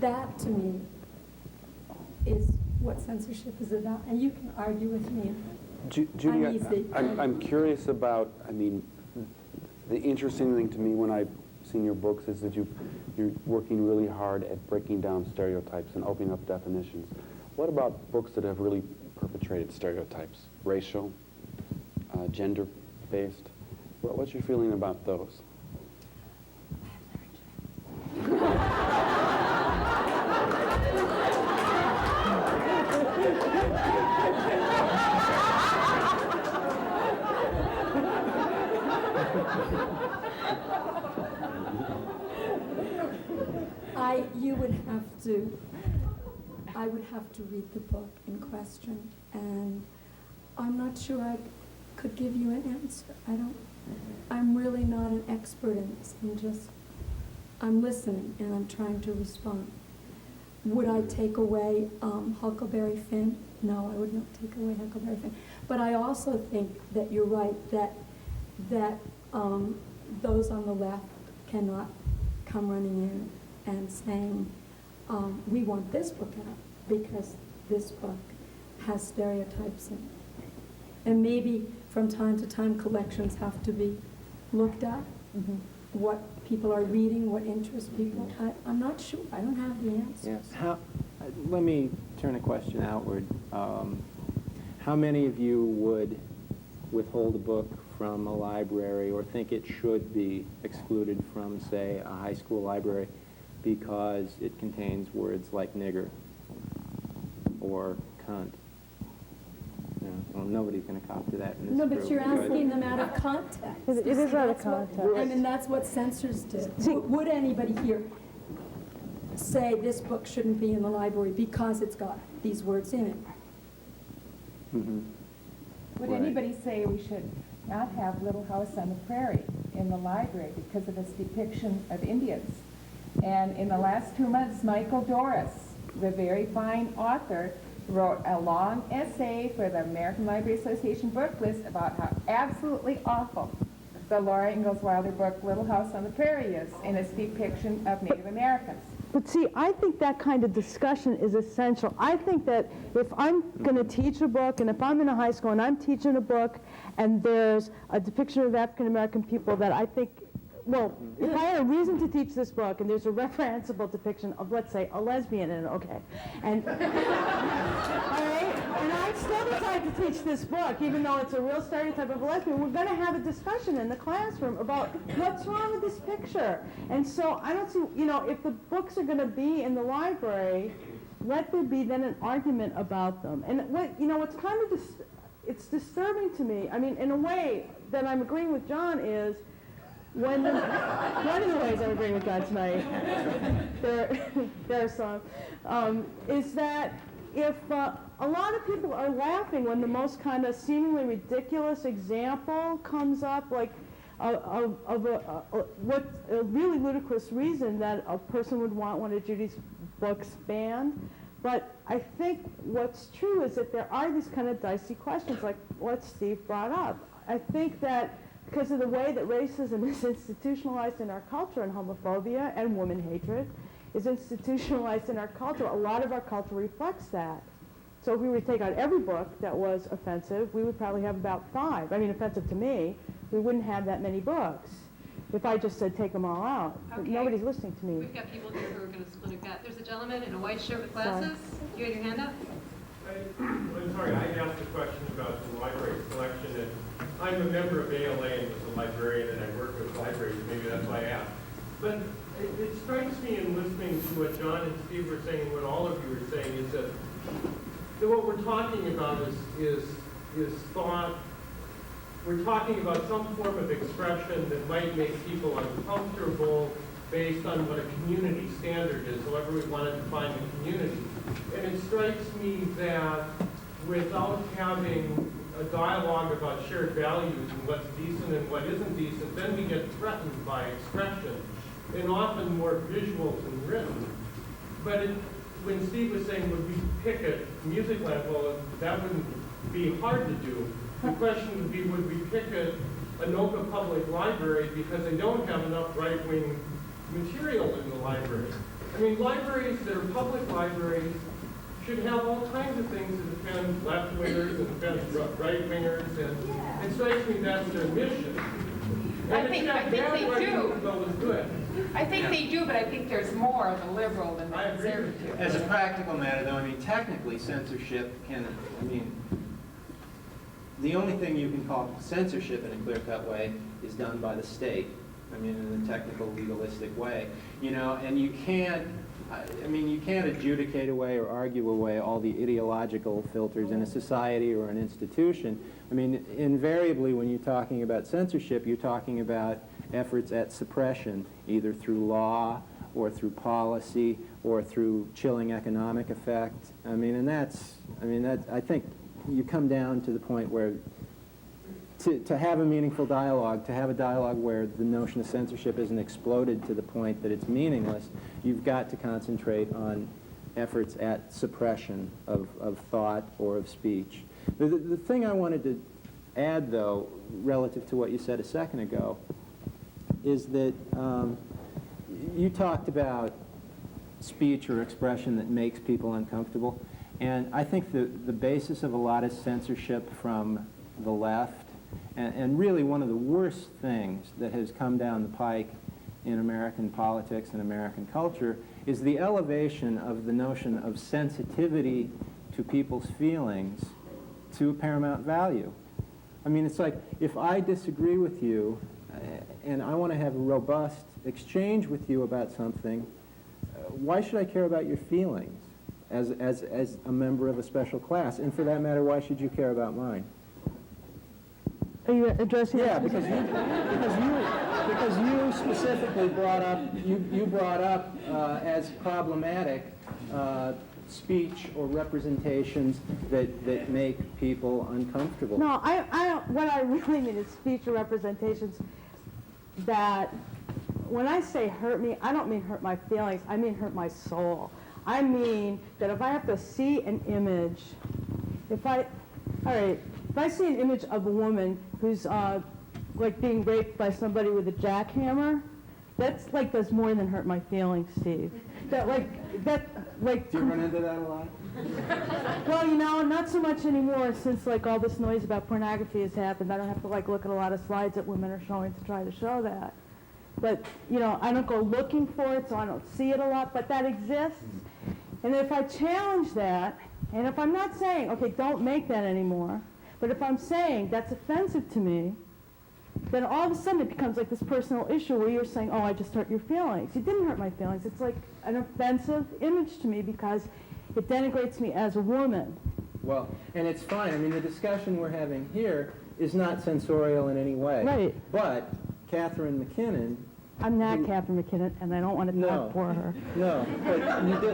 that to me is what censorship is about. And you can argue with me. Judy, I'm curious about, I mean, the interesting thing to me when I've seen your books is that you're working really hard at breaking down stereotypes and opening up definitions. What about books that have really perpetrated stereotypes, racial, gender-based? What's your feeling about those? I would have to read the book in question, and I'm not sure I could give you an answer. I'm really not an expert in this. I'm listening and I'm trying to respond. Would I take away Huckleberry Finn? No, I would not take away Huckleberry Finn. But I also think that you're right, that those on the left cannot come running in and saying, we want this book out because this book has stereotypes in it. And maybe from time to time collections have to be looked at, what people are reading, what interests people. I'm not sure. I don't have the answer. Yes. Let me turn a question outward. How many of you would withhold a book from a library or think it should be excluded from, say, a high school library because it contains words like nigger or cunt? No, well, nobody's going to cop to that in this No, but group. you're asking them out of context. It is out of That's what- context. I mean, that's what censors do. Would anybody here say this book shouldn't be in the library because it's got these words in it? Would Right. anybody say we should not have Little House on the Prairie in the library because of its depiction of Indians? And in the last 2 months, Michael Doris, the very fine author, wrote a long essay for the American Library Association book list about how absolutely awful the Laura Ingalls Wilder book Little House on the Prairie is in its depiction of Native Americans. But see, I think that kind of discussion is essential. I think that if I'm going to teach a book, and if I'm in a high school and I'm teaching a book, and there's a depiction of African American people that I think, well, if I had a reason to teach this book, and there's a reprehensible depiction of, let's say, a lesbian in it, okay, and all right, and I still decide to teach this book, even though it's a real stereotype of a lesbian, we're going to have a discussion in the classroom about what's wrong with this picture. And so I don't see, if the books are going to be in the library, let there be then an argument about them. And what's kind of it's disturbing to me. I mean, in a way that I'm agreeing with John is one of the ways I'm agreeing with John tonight. There are some. Is that if a lot of people are laughing when the most kind of seemingly ridiculous example comes up, like of what's a really ludicrous reason that a person would want one of Judy's books banned. But I think what's true is that there are these kind of dicey questions like what Steve brought up. I think that because of the way that racism is institutionalized in our culture, and homophobia and woman hatred is institutionalized in our culture. A lot of our culture reflects that. So if we were to take out every book that was offensive, we would probably have about 5. I mean, offensive to me, we wouldn't have that many books if I just said take them all out. But Okay. nobody's listening to me. We've got people here who are going to split a gut. There's a gentleman in a white shirt with glasses. You had your hand up? I'm sorry, I asked a question about the library collection, and I'm a member of ALA and was a librarian, and I work with libraries, maybe that's why I asked. But it strikes me in listening to what John and Steve were saying, and what all of you were saying, is that what we're talking about is thought. We're talking about some form of expression that might make people uncomfortable based on what a community standard is, however we want to define the community. And it strikes me that without having a dialogue about shared values and what's decent and what isn't decent, then we get threatened by expression, and often more visual than written. But when Steve was saying, would we pick a music lab, well, that wouldn't be hard to do. The question would be, would we pick a Anoka Public Library because they don't have enough right-wing material in the library? I mean, libraries that are public libraries should have all kinds of things that defend left-wingers and defend right-wingers, and it strikes me that's their mission. I think they do. Though is good. I think they do, but I think there's more of the liberal than the I agree. conservative. As a practical matter, though, I mean, technically censorship can, I mean, the only thing you can call censorship in a clear-cut way is done by the state. I mean, in a technical, legalistic way. You know, and you can't, I mean, you can't adjudicate away or argue away all the ideological filters in a society or an institution. I mean, invariably, when you're talking about censorship, you're talking about efforts at suppression, either through law or through policy or through chilling economic effect. I mean, and that's, I think you come down to the point where to have a meaningful dialogue, to have a dialogue where the notion of censorship isn't exploded to the point that it's meaningless, you've got to concentrate on efforts at suppression of thought or of speech. The thing I wanted to add, though, relative to what you said a second ago, is that you talked about speech or expression that makes people uncomfortable. And I think the basis of a lot of censorship from the left, and really one of the worst things that has come down the pike in American politics and American culture, is the elevation of the notion of sensitivity to people's feelings to paramount value. I mean, it's like, if I disagree with you and I want to have a robust exchange with you about something, why should I care about your feelings as a member of a special class? And for that matter, why should you care about mine? Are you addressing Yeah, that? because you specifically brought up as problematic speech or representations that make people uncomfortable. No, what I really mean is speech or representations that, when I say hurt me, I don't mean hurt my feelings, I mean hurt my soul. I mean that if I have to see an image, if I see an image of a woman who's like being raped by somebody with a jackhammer, that's like does more than hurt my feelings, Steve. Do you run into that a lot? Well, you know, not so much anymore since like all this noise about pornography has happened. I don't have to like look at a lot of slides that women are showing to try to show that. But, you know, I don't go looking for it, so I don't see it a lot, but that exists. And if I challenge that, and if I'm not saying, okay, don't make that anymore, but if I'm saying that's offensive to me, then all of a sudden it becomes like this personal issue where you're saying, oh, I just hurt your feelings. You didn't hurt my feelings. It's like an offensive image to me because it denigrates me as a woman. Well, and it's fine. I mean, the discussion we're having here is not censorial in any way. Right. But Catherine McKinnon... I'm not Catherine McKinnon, and I don't want to talk for her. No, but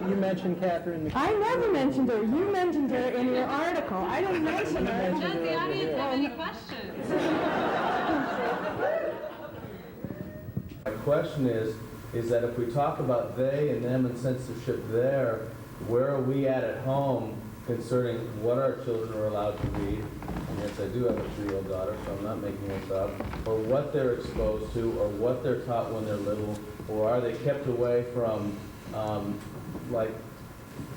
you mentioned Catherine McKinnon. I never mentioned her. You mentioned her in your article. I didn't mention her. Does the audience have any questions? My question is that if we talk about they and them and censorship there, where are we at home concerning what our children are allowed to read, yes, I do have a 3-year-old daughter, so I'm not making this up, or what they're exposed to, or what they're taught when they're little, or are they kept away from, like,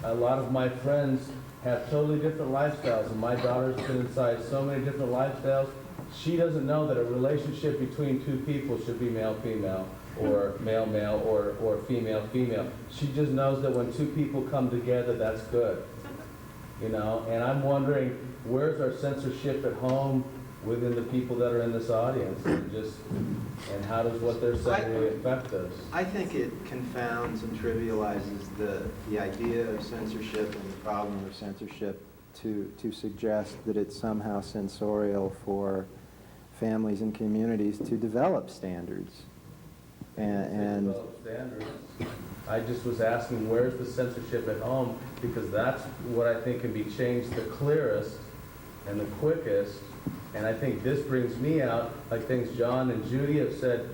a lot of my friends have totally different lifestyles, and my daughter's been inside so many different lifestyles. She doesn't know that a relationship between two people should be male-female, or male-male, or female-female. She just knows that when two people come together, that's good. You know, and I'm wondering, where's our censorship at home within the people that are in this audience, and how does what they're saying really affect us? I think it confounds and trivializes the idea of censorship and the problem of censorship to suggest that it's somehow censorial for families and communities to develop standards. And Develop standards. I just was asking, where's the censorship at home? Because that's what I think can be changed the clearest and the quickest. And I think this brings me out, like things John and Judy have said,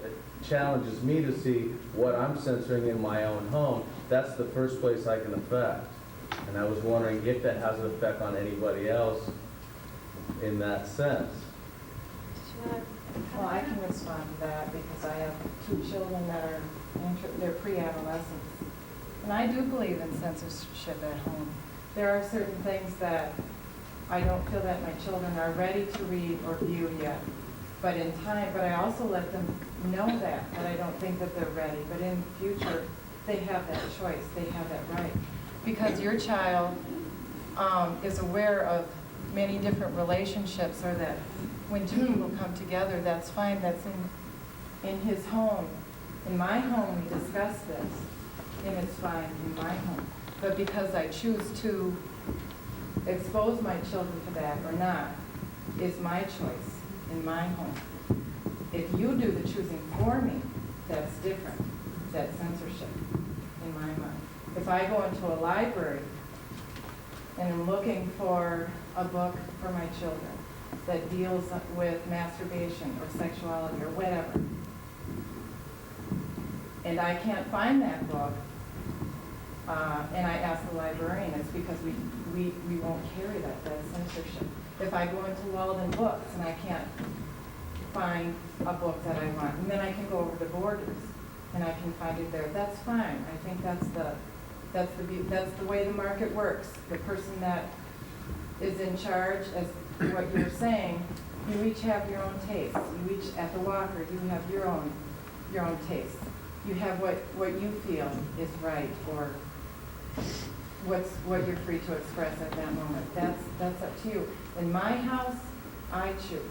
challenges me to see what I'm censoring in my own home. That's the first place I can affect. And I was wondering if that has an effect on anybody else in that sense. Well, I can respond to that because I have 2 children that are they're pre-adolescents. And I do believe in censorship at home. There are certain things that I don't feel that my children are ready to read or view yet. But in time, but I also let them know that I don't think that they're ready. But in the future, they have that choice, they have that right. Because your child is aware of many different relationships, or that when 2 people come together, that's fine, that's in his home. In my home, we discuss this, and it's fine in my home. But because I choose to expose my children to that or not, is my choice in my home. If you do the choosing for me, that's different. That's censorship in my mind. If I go into a library and am looking for a book for my children that deals with masturbation or sexuality or whatever, and I can't find that book, and I ask the librarian, it's because we won't carry that. That's censorship. If I go into Walden Books and I can't find a book that I want, and then I can go over to Borders and I can find it there, that's fine. I think that's the way the market works. The person that is in charge, as what you're saying, you each have your own tastes. You each, at the Walker, you have your own tastes. You have what you feel is right, or what you're free to express at that moment. That's up to you. In my house, I choose.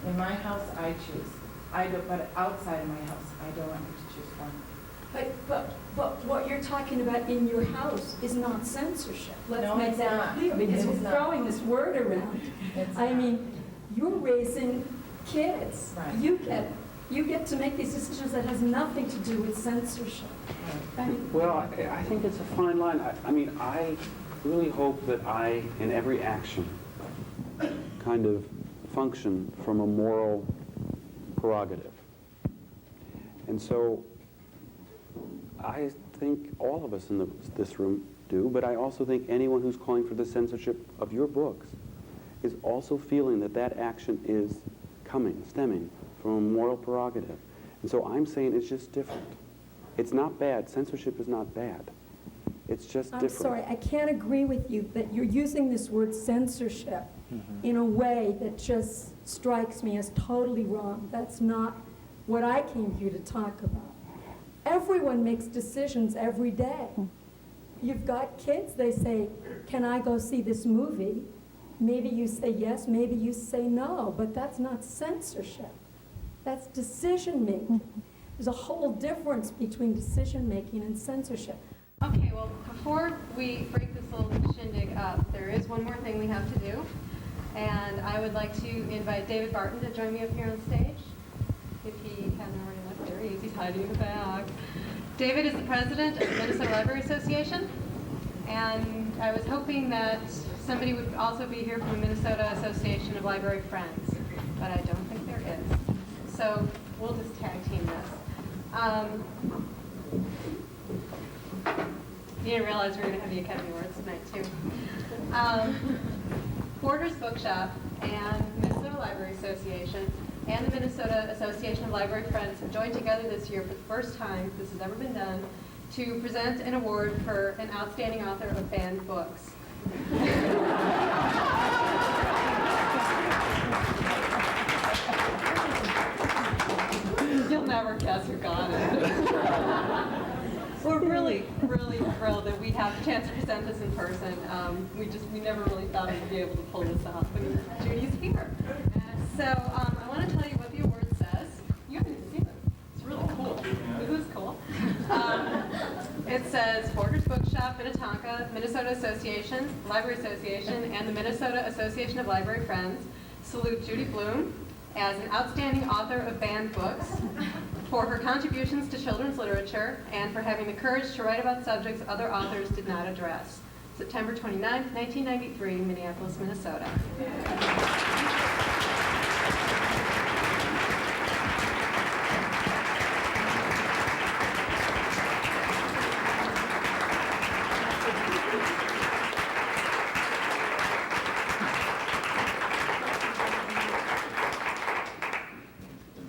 In my house, I choose. I do, but outside of my house, I don't want you to choose for me. But what you're talking about in your house is not censorship. Let's make that clear, because we're throwing this word around. I mean, you're raising kids. Right. You get to make these decisions that has nothing to do with censorship. I mean, Well, I think it's a fine line. I mean, I really hope that I, in every action, kind of function from a moral prerogative. And so I think all of us in this room do, but I also think anyone who's calling for the censorship of your books is also feeling that action is stemming from a moral prerogative. And so I'm saying it's just different. It's not bad. Censorship is not bad. It's just different. I'm sorry, I can't agree with you that you're using this word censorship in a way that just strikes me as totally wrong. That's not what I came here to talk about. Everyone makes decisions every day. You've got kids, they say, can I go see this movie? Maybe you say yes, maybe you say no, but that's not censorship. That's decision making. There's a whole difference between decision making and censorship. Okay, well, before we break this little shindig up, there is one more thing we have to do. And I would like to invite David Barton to join me up here on stage. If he hasn't already left, there he is. He's hiding in the back. David is the president of the Minnesota Library Association. And I was hoping that somebody would also be here from the Minnesota Association of Library Friends, but I don't think there is. So we'll just tag team this. You didn't realize we were going to have the Academy Awards tonight, too. Borders Bookshop and Minnesota Library Association and the Minnesota Association of Library Friends have joined together this year for the first time, this has ever been done, to present an award for an outstanding author of banned books. You'll never guess who got it. We're really, really thrilled that we have the chance to present this in person. We never really thought we'd be able to pull this off, and Judy's here. So I want to tell you what the award says. You haven't even seen it. It's really cool. This is cool. It says Borders Bookshop, Minnetonka, Minnesota Association, Library Association, and the Minnesota Association of Library Friends salute Judy Blume as an outstanding author of banned books for her contributions to children's literature and for having the courage to write about subjects other authors did not address. September 29, 1993, Minneapolis, Minnesota.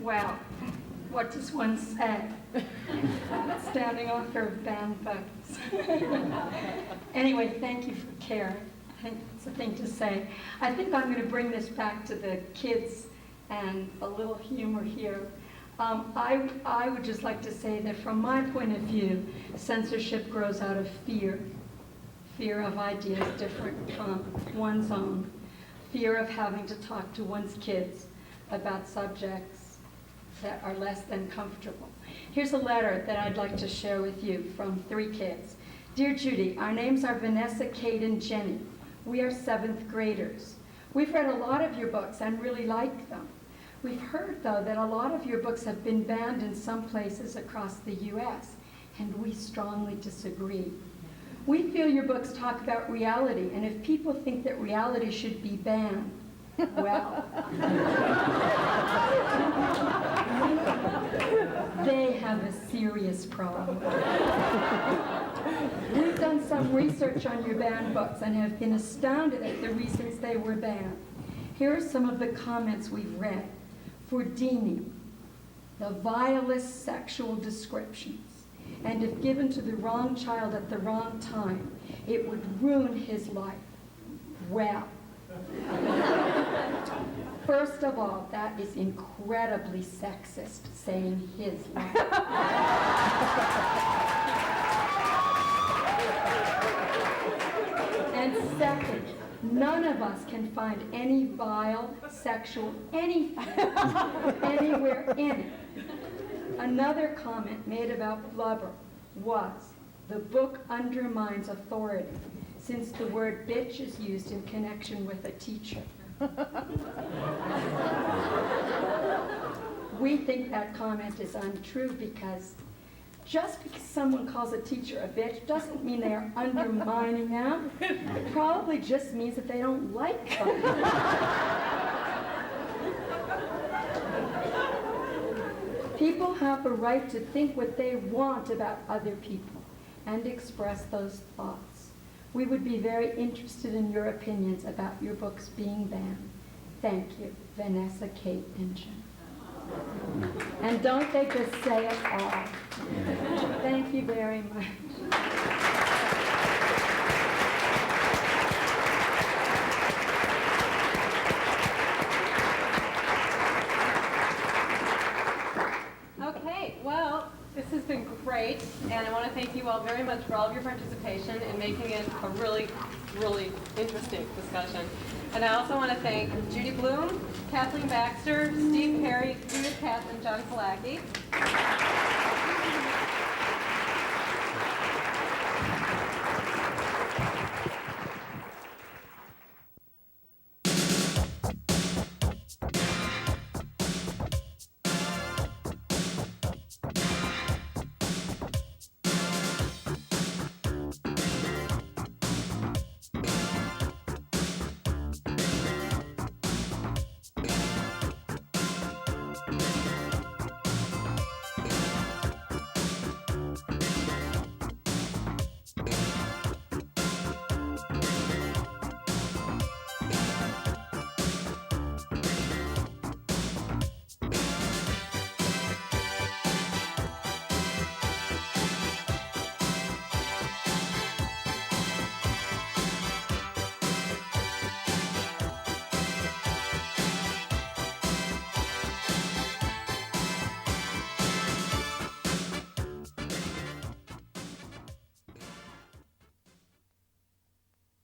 Well, what does one say? Standing author of banned books. Anyway, thank you for caring. I think it's a thing to say. I think I'm going to bring this back to the kids and a little humor here. I would just like to say that from my point of view, censorship grows out of fear. Fear of ideas different from one's own. Fear of having to talk to one's kids about subjects that are less than comfortable. Here's a letter that I'd like to share with you from 3 kids. Dear Judy, our names are Vanessa, Kate, and Jenny. We are 7th graders. We've read a lot of your books and really like them. We've heard, though, that a lot of your books have been banned in some places across the U.S., and we strongly disagree. We feel your books talk about reality, and if people think that reality should be banned, well, they have a serious problem. We've done some research on your banned books and have been astounded at the reasons they were banned. Here are some of the comments we've read. For deeming the vilest sexual descriptions, and if given to the wrong child at the wrong time, it would ruin his life. Well, first of all, that is incredibly sexist, saying his life. And second, none of us can find any vile, sexual, anything anywhere in it. Another comment made about blubber was, the book undermines authority, since the word bitch is used in connection with a teacher. We think that comment is untrue because just because someone calls a teacher a bitch doesn't mean they are undermining them. It probably just means that they don't like them. People have a right to think what they want about other people and express those thoughts. We would be very interested in your opinions about your books being banned. Thank you, Vanessa, Kate, and Jen. And don't they just say it all? Thank you very much. Okay, well, this has been great, and I want to thank you all very much for all of your participation in making it a really, really interesting discussion. And I also want to thank Judy Blume, Kathleen Baxter, Steve Perry, Judith Katz, and John Killacky.